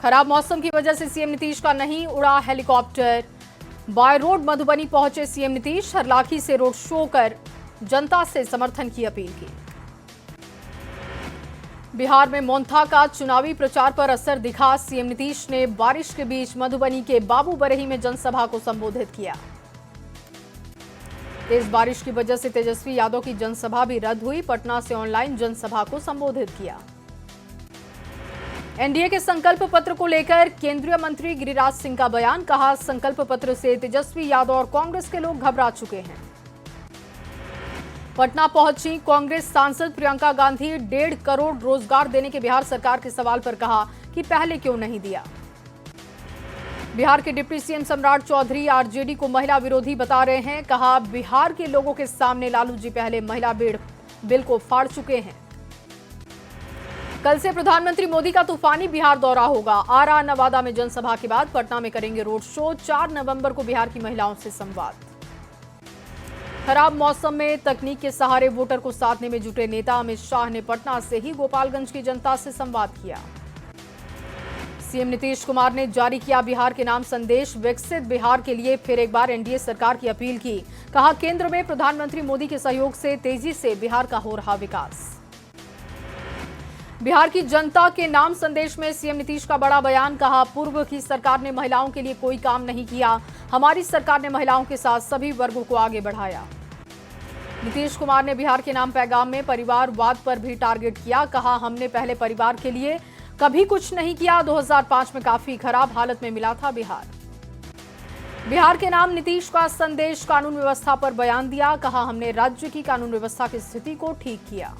खराब मौसम की वजह से सीएम नीतीश का नहीं उड़ा हेलीकॉप्टर। बाय रोड मधुबनी पहुंचे सीएम नीतीश, हरलाखी से रोड शो कर जनता से समर्थन की अपील की। बिहार में मोन्था का चुनावी प्रचार पर असर दिखा। सीएम नीतीश ने बारिश के बीच मधुबनी के बाबूबरही में जनसभा को संबोधित किया। तेज बारिश की वजह से तेजस्वी यादव की जनसभा भी रद्द हुई। पटना से ऑनलाइन जनसभा को संबोधित किया। एनडीए के संकल्प पत्र को लेकर केंद्रीय मंत्री गिरिराज सिंह का बयान, कहा संकल्प पत्र से तेजस्वी यादव और कांग्रेस के लोग घबरा चुके हैं। पटना पहुंची कांग्रेस सांसद प्रियंका गांधी, 1.5 करोड़ रोजगार देने के बिहार सरकार के सवाल पर कहा कि पहले क्यों नहीं दिया। बिहार के डिप्टी सीएम सम्राट चौधरी आरजेडी को महिला विरोधी बता रहे हैं, कहा बिहार के लोगों के सामने लालू जी पहले महिला बिल को फाड़ चुके हैं। कल से प्रधानमंत्री मोदी का तूफानी बिहार दौरा होगा। आरा नवादा में जनसभा के बाद पटना में करेंगे रोड शो। 4 नवंबर को बिहार की महिलाओं से संवाद। खराब मौसम में तकनीक के सहारे वोटर को साधने में जुटे नेता अमित शाह ने पटना से ही गोपालगंज की जनता से संवाद किया। सीएम नीतीश कुमार ने जारी किया बिहार के नाम संदेश। विकसित बिहार के लिए फिर एक बार एनडीए सरकार की अपील की, कहा केंद्र में प्रधानमंत्री मोदी के सहयोग से तेजी से बिहार का हो रहा विकास। बिहार की जनता के नाम संदेश में सीएम नीतीश का बड़ा बयान, कहा पूर्व की सरकार ने महिलाओं के लिए कोई काम नहीं किया, हमारी सरकार ने महिलाओं के साथ सभी वर्गों को आगे बढ़ाया। नीतीश कुमार ने बिहार के नाम पैगाम में परिवारवाद पर भी टारगेट किया, कहा हमने पहले परिवार के लिए कभी कुछ नहीं किया। 2005 में काफी खराब हालत में मिला था बिहार। बिहार के नाम नीतीश का संदेश कानून व्यवस्था पर बयान दिया, कहा हमने राज्य की कानून व्यवस्था की स्थिति को ठीक किया।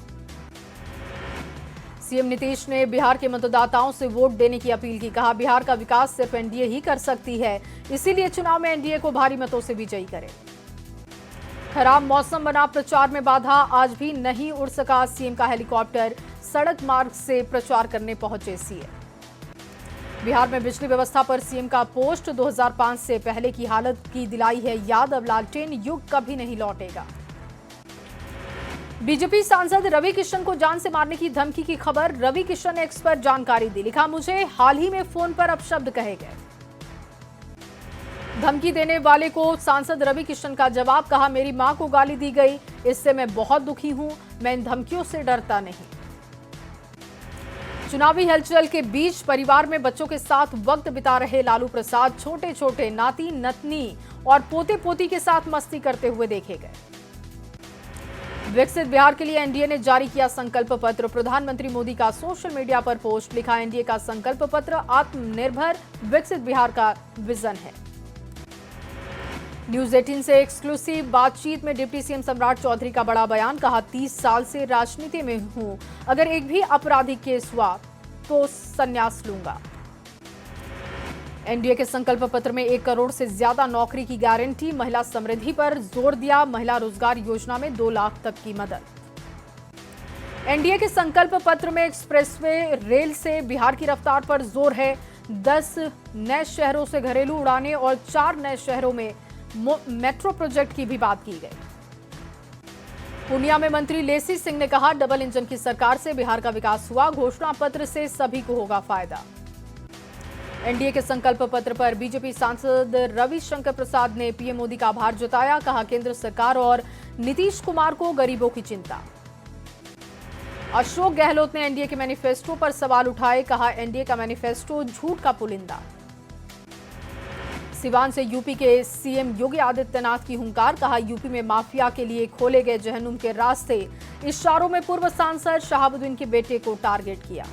सीएम नीतीश ने बिहार के मतदाताओं से वोट देने की अपील की, कहा बिहार का विकास सिर्फ एनडीए ही कर सकती है, इसीलिए चुनाव में एनडीए को भारी मतों से विजयी करें। खराब मौसम बना प्रचार में बाधा, आज भी नहीं उड़ सका सीएम का हेलीकॉप्टर। सड़क मार्ग से प्रचार करने पहुंचे सीएम। बिहार में बिजली व्यवस्था पर सीएम का पोस्ट, 2005 से पहले की हालत की दिलाई है याद, अब लालटेन युग कभी नहीं लौटेगा। बीजेपी सांसद रवि किशन को जान से मारने की धमकी की खबर, रवि किशन ने एक्स पर जानकारी दी, लिखा मुझे हाल ही में फोन पर अपशब्द कहे गए। धमकी देने वाले को सांसद रवि किशन का जवाब, कहा मेरी मां को गाली दी गई, इससे मैं बहुत दुखी हूं, मैं इन धमकियों से डरता नहीं। चुनावी हलचल के बीच परिवार में बच्चों के साथ वक्त बिता रहे लालू प्रसाद छोटे छोटे नाती नतनी और पोते पोती के साथ मस्ती करते हुए देखे गए। विकसित बिहार के लिए एनडीए ने जारी किया संकल्प पत्र, प्रधानमंत्री मोदी का सोशल मीडिया पर पोस्ट, लिखा एनडीए का संकल्प पत्र आत्मनिर्भर विकसित बिहार का विजन है। न्यूज 18 से एक्सक्लूसिव बातचीत में डिप्टी सीएम सम्राट चौधरी का बड़ा बयान, कहा 30 साल से राजनीति में हूं, अगर एक भी आपराधिक केस हुआ तो संन्यास लूंगा। एनडीए के संकल्प पत्र में 1 करोड़ से ज्यादा नौकरी की गारंटी, महिला समृद्धि पर जोर दिया, महिला रोजगार योजना में 2 लाख तक की मदद। एनडीए के संकल्प पत्र में एक्सप्रेसवे रेल से बिहार की रफ्तार पर जोर है, 10 नए शहरों से घरेलू उड़ानें और 4 नए शहरों में मेट्रो प्रोजेक्ट की भी बात की गई। पूर्णिया में मंत्री लेसी सिंह ने कहा डबल इंजन की सरकार से बिहार का विकास हुआ, घोषणा पत्र से सभी को होगा फायदा। एनडीए के संकल्प पत्र पर बीजेपी सांसद रविशंकर प्रसाद ने पीएम मोदी का आभार जताया, कहा केंद्र सरकार और नीतीश कुमार को गरीबों की चिंता। अशोक गहलोत ने एनडीए के मैनिफेस्टो पर सवाल उठाए, कहा एनडीए का मैनिफेस्टो झूठ का पुलिंदा। सिवान से यूपी के सीएम योगी आदित्यनाथ की हुंकार, कहा यूपी में माफिया के लिए खोले गए जहन्नुम के रास्ते, इशारों में पूर्व सांसद शहाबुद्दीन के बेटे को टारगेट किया।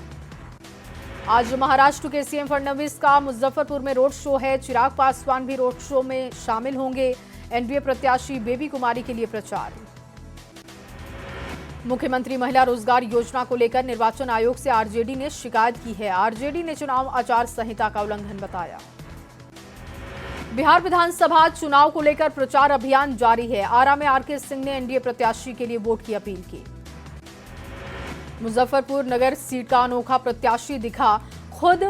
आज महाराष्ट्र के सीएम फडणवीस का मुजफ्फरपुर में रोड शो है, चिराग पासवान भी रोड शो में शामिल होंगे। एनडीए प्रत्याशी बेबी कुमारी के लिए प्रचार। मुख्यमंत्री महिला रोजगार योजना को लेकर निर्वाचन आयोग से आरजेडी ने शिकायत की है, आरजेडी ने चुनाव आचार संहिता का उल्लंघन बताया। बिहार विधानसभा चुनाव को लेकर प्रचार अभियान जारी है, आरा में आरके सिंह ने एनडीए प्रत्याशी के लिए वोट की अपील की। मुजफ्फरपुर नगर सीट का अनोखा प्रत्याशी दिखा, खुद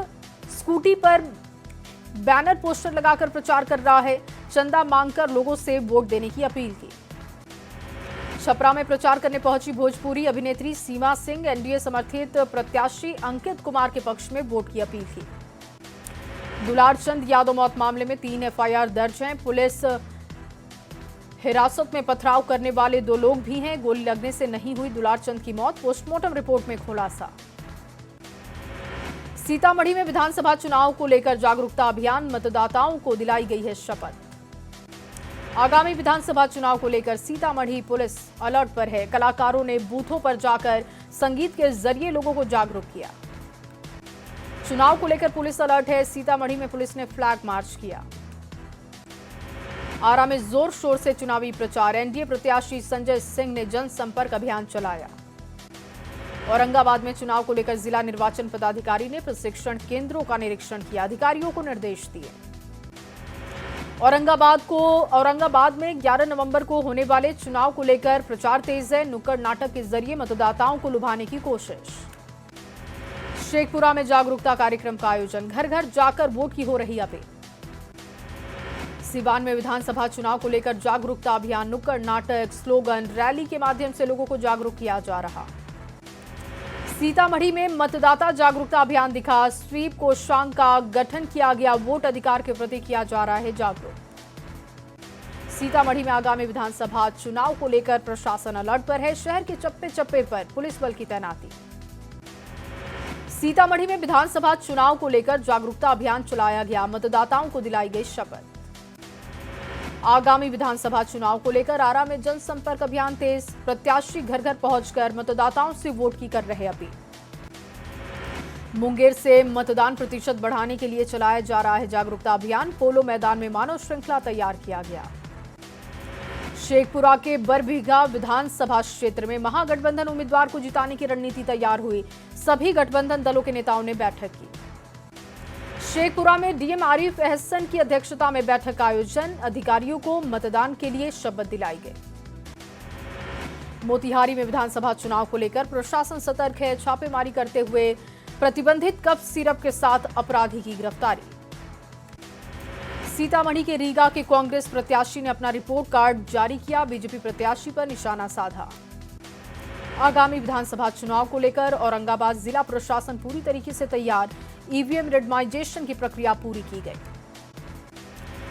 स्कूटी पर बैनर पोस्टर लगाकर प्रचार कर रहा है, चंदा मांगकर लोगों से वोट देने की अपील की। छपरा में प्रचार करने पहुंची भोजपुरी अभिनेत्री सीमा सिंह, एनडीए समर्थित प्रत्याशी अंकित कुमार के पक्ष में वोट की अपील की। दुलार चंद यादव मौत मामले में 3 एफआईआर दर्ज हैं। पुलिस हिरासत में पथराव करने वाले 2 लोग भी हैं। गोली लगने से नहीं हुई दुलार चंद की मौत, पोस्टमार्टम रिपोर्ट में खुलासा। सीतामढ़ी में विधानसभा चुनाव को लेकर जागरूकता अभियान, मतदाताओं को दिलाई गई है शपथ। आगामी विधानसभा चुनाव को लेकर सीतामढ़ी पुलिस अलर्ट पर है। कलाकारों ने बूथों पर जाकर संगीत के जरिए लोगों को जागरूक किया। चुनाव को लेकर पुलिस अलर्ट है। सीतामढ़ी में पुलिस ने फ्लैग मार्च किया। आरा में जोर शोर से चुनावी प्रचार, एनडीए प्रत्याशी संजय सिंह ने जनसंपर्क अभियान चलाया। औरंगाबाद में चुनाव को लेकर जिला निर्वाचन पदाधिकारी ने प्रशिक्षण केंद्रों का निरीक्षण किया, अधिकारियों को निर्देश दिए। औरंगाबाद में 11 नवंबर को होने वाले चुनाव को लेकर प्रचार तेज है। नुक्कड़ नाटक के जरिए मतदाताओं को लुभाने की कोशिश। शेखपुरा में जागरूकता कार्यक्रम का आयोजन, घर घर जाकर वोट की हो रही अपील। सिवान में विधानसभा चुनाव को लेकर जागरूकता अभियान, नुक्कड़ नाटक, स्लोगन, रैली के माध्यम से लोगों को जागरूक किया जा रहा। सीतामढ़ी में मतदाता जागरूकता अभियान दिखा, स्वीप कोषांग का गठन किया गया, वोट अधिकार के प्रति किया जा रहा है जागरूक। सीतामढ़ी में आगामी विधानसभा चुनाव को लेकर प्रशासन अलर्ट पर है। शहर के चप्पे चप्पे पर पुलिस बल की तैनाती। सीतामढ़ी में विधानसभा चुनाव को लेकर जागरूकता अभियान चलाया गया, मतदाताओं को दिलाई गई शपथ। आगामी विधानसभा चुनाव को लेकर आरा में जनसंपर्क अभियान तेज, प्रत्याशी घर घर पहुंचकर मतदाताओं से वोट की कर रहे अपील। मुंगेर से मतदान प्रतिशत बढ़ाने के लिए चलाया जा रहा है जागरूकता अभियान, पोलो मैदान में मानव श्रृंखला तैयार किया गया। शेखपुरा के बरबीघा विधानसभा क्षेत्र में महागठबंधन उम्मीदवार को जिताने की रणनीति तैयार हुई, सभी गठबंधन दलों के नेताओं ने बैठक की। शेखपुरा में डीएम आरिफ अहसन की अध्यक्षता में बैठक का आयोजन, अधिकारियों को मतदान के लिए शपथ दिलाई गई। मोतिहारी में विधानसभा चुनाव को लेकर प्रशासन सतर्क है, छापेमारी करते हुए प्रतिबंधित कफ सिरप के साथ अपराधी की गिरफ्तारी। सीतामढ़ी के रीगा के कांग्रेस प्रत्याशी ने अपना रिपोर्ट कार्ड जारी किया, बीजेपी प्रत्याशी पर निशाना साधा। आगामी विधानसभा चुनाव को लेकर औरंगाबाद जिला प्रशासन पूरी तरीके से तैयार, ईवीएम रेंडमाइजेशन की प्रक्रिया पूरी की गई।